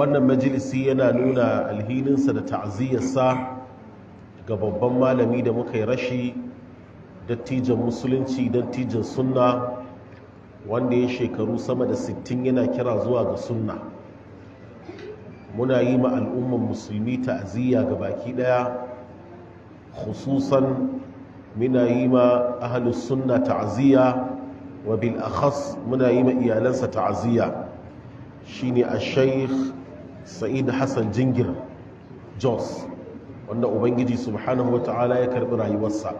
wannan majalisi yana nuna alhininsa da ta'aziyarsa ga babban malami da muka yi rashi, dattijan musulunci, dattijan sunna, wanda ya shekaru sama da 60 yana kira zuwa ga sunna. Muna yi ma al'umman musulmi ta'aziyya ga baki daya, khususan muna yi ma ahlus sunna ta'aziyya, wa bil akhas muna yi ma iyalansa ta'aziyya. Shine Sheikh Sa'id Hassan Jingir Jos, wanda ubangiji subhanahu wata'ala ya karbi rayuwarsa.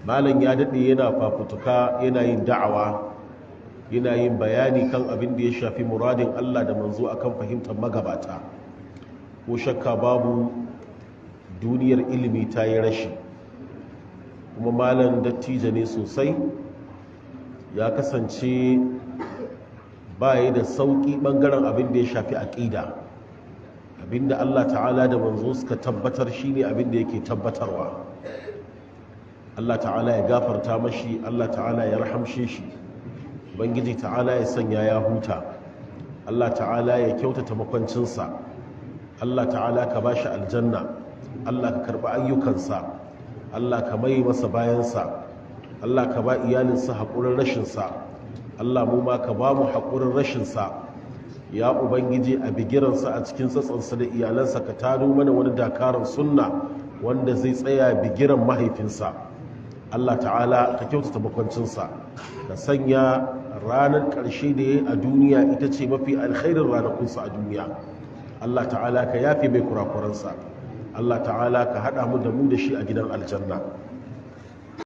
Malam ya dade yana fafutuka, yana yin da'awa, yana yin bayani kan abin da ya shafi muradin Allah da manzo akan fahimtar magabata. Ko shakka babu duniyar ilimi ta yi rashi, kuma malam dattijo ne sosai. Ya kasance baya da sauƙi ɓangaren abin da ya shafi aƙida. Abin da Allah ta'ala da manzo suka tabbatar shine abin da yake tabbatarwa. Allah ta'ala ya gafarta mashi, Allah ta'ala ya rahamshe shi, Ubangiji ta'ala ya sanya ya huta, Allah ta'ala ya kyautata makwancinsa, Allah ta'ala ka bashi aljanna, Allah ka karɓi ayyukansa, Allah ka mai masa bayansa, Allah ka ba iyalinsa haƙurin rashinsa, Allah mu ma ka ba mu haƙurin rashinsa. Ya Ubangiji, a bigiransa a cikin tsatsansa da iyalansa ka tado mana wani dakarar sunna wanda zai tsaya bigiran mahaifinsa. Allah ta'ala ka kyautata makwancinsa, ka sanya ranar ƙarshe da ya a duniya ita ce mafi alkhairin ranakunsa a duniya. Allah ta'ala ka yafe mai kurakuransa, Allah ta'ala ka haɗa mu da shi a gidan aljanna.